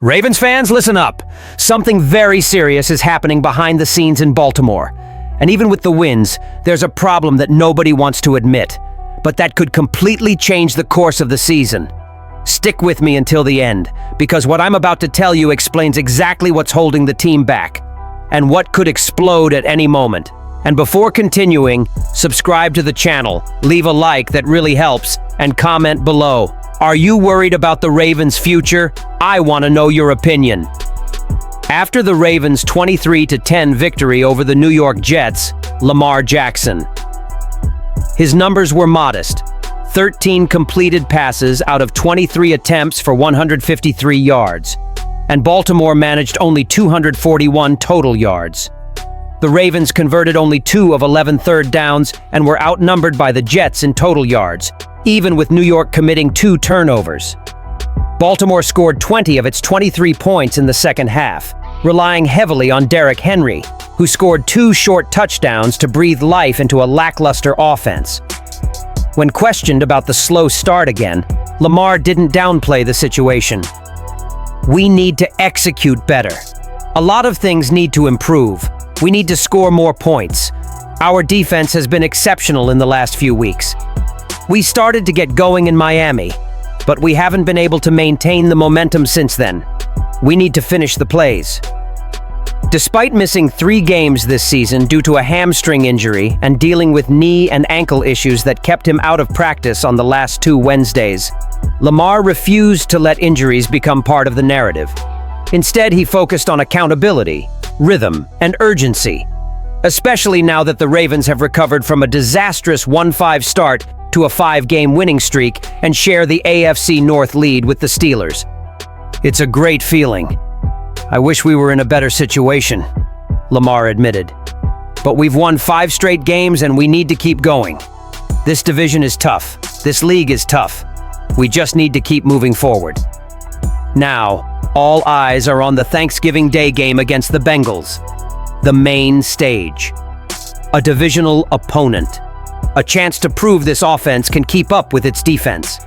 Ravens fans, listen up. Something very serious is happening behind the scenes in Baltimore. And even with the wins, there's a problem that nobody wants to admit, but that could completely change the course of the season. Stick with me until the end, because what I'm about to tell you explains exactly what's holding the team back, and what could explode at any moment. And before continuing, subscribe to the channel, leave a like that really helps, and comment below. Are you worried about the Ravens' future? I want to know your opinion. After the Ravens' 23-10 victory over the New York Jets, Lamar Jackson. His numbers were modest. 13 completed passes out of 23 attempts for 153 yards. And Baltimore managed only 241 total yards. The Ravens converted only 2 of 11 third downs and were outnumbered by the Jets in total yards, even with New York committing 2 turnovers. Baltimore scored 20 of its 23 points in the second half, relying heavily on Derrick Henry, who scored 2 short touchdowns to breathe life into a lackluster offense. When questioned about the slow start again, Lamar didn't downplay the situation. We need to execute better. A lot of things need to improve. We need to score more points. Our defense has been exceptional in the last few weeks. We started to get going in Miami, but we haven't been able to maintain the momentum since then. We need to finish the plays. Despite missing 3 games this season due to a hamstring injury and dealing with knee and ankle issues that kept him out of practice on the last 2 Wednesdays, Lamar refused to let injuries become part of the narrative. Instead, he focused on accountability, rhythm, and urgency, especially now that the Ravens have recovered from a disastrous 1-5 start to a 5-game winning streak and share the AFC North lead with the Steelers. It's a great feeling. I wish we were in a better situation, Lamar admitted. But we've won 5 straight games and we need to keep going. This division is tough. This league is tough. We just need to keep moving forward. Now, all eyes are on the Thanksgiving Day game against the Bengals, the main stage. A divisional opponent. A chance to prove this offense can keep up with its defense.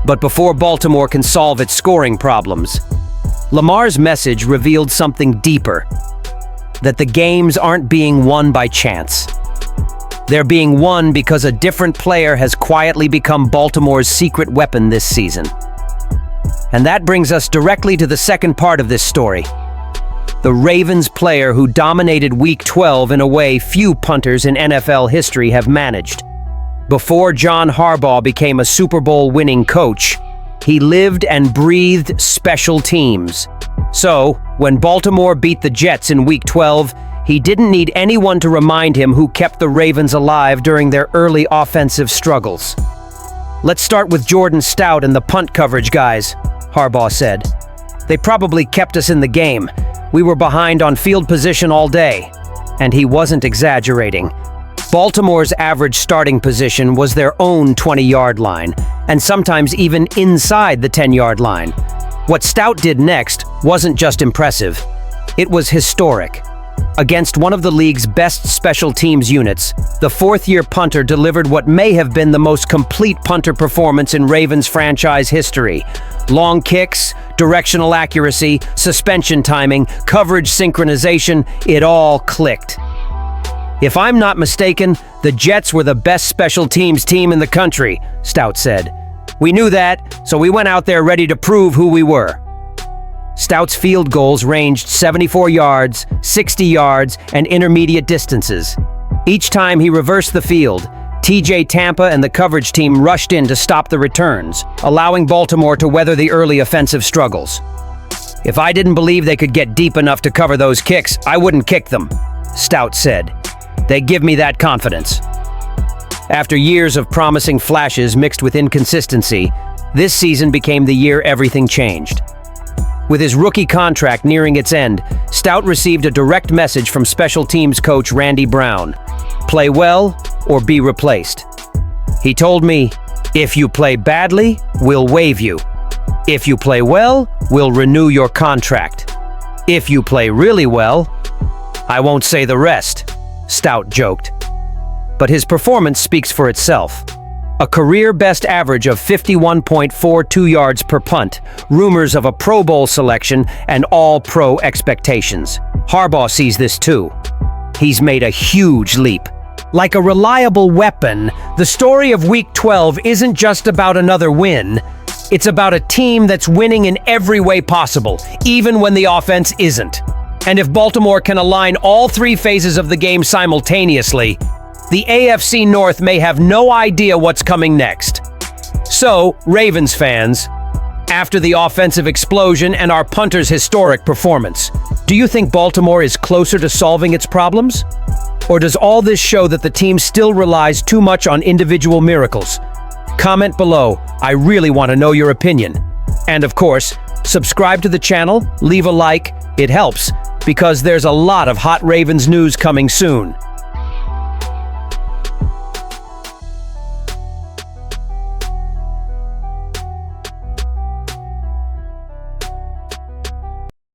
But before Baltimore can solve its scoring problems, Lamar's message revealed something deeper. That the games aren't being won by chance. They're being won because a different player has quietly become Baltimore's secret weapon this season. And that brings us directly to the second part of this story. The Ravens player who dominated Week 12 in a way few punters in NFL history have managed. Before John Harbaugh became a Super Bowl winning coach, he lived and breathed special teams. So, when Baltimore beat the Jets in Week 12, he didn't need anyone to remind him who kept the Ravens alive during their early offensive struggles. "Let's start with Jordan Stout and the punt coverage guys," Harbaugh said. "They probably kept us in the game. We were behind on field position all day." And he wasn't exaggerating. Baltimore's average starting position was their own 20-yard line, and sometimes even inside the 10-yard line. What Stout did next wasn't just impressive. It was historic. Against one of the league's best special teams units, the 4th-year punter delivered what may have been the most complete punter performance in Ravens franchise history. Long kicks, directional accuracy, suspension timing, coverage synchronization, it all clicked. "If I'm not mistaken, the Jets were the best special teams team in the country," Stout said. "We knew that, so we went out there ready to prove who we were." Stout's field goals ranged 74 yards, 60 yards, and intermediate distances. Each time he reversed the field, TJ Tampa and the coverage team rushed in to stop the returns, allowing Baltimore to weather the early offensive struggles. "If I didn't believe they could get deep enough to cover those kicks, I wouldn't kick them," Stout said. "They give me that confidence." After years of promising flashes mixed with inconsistency, this season became the year everything changed. With his rookie contract nearing its end, Stout received a direct message from special teams coach Randy Brown. "Play well or be replaced." He told me, "If you play badly, we'll waive you. If you play well, we'll renew your contract. If you play really well, I won't say the rest," Stout joked. But his performance speaks for itself. A career-best average of 51.42 yards per punt, rumors of a Pro Bowl selection, and all-pro expectations. Harbaugh sees this too. He's made a huge leap. Like a reliable weapon, the story of Week 12 isn't just about another win. It's about a team that's winning in every way possible, even when the offense isn't. And if Baltimore can align all three phases of the game simultaneously, the AFC North may have no idea what's coming next. So, Ravens fans, after the offensive explosion and our punter's historic performance, do you think Baltimore is closer to solving its problems? Or does all this show that the team still relies too much on individual miracles? Comment below. I really want to know your opinion. And of course, subscribe to the channel, leave a like. It helps, because there's a lot of hot Ravens news coming soon.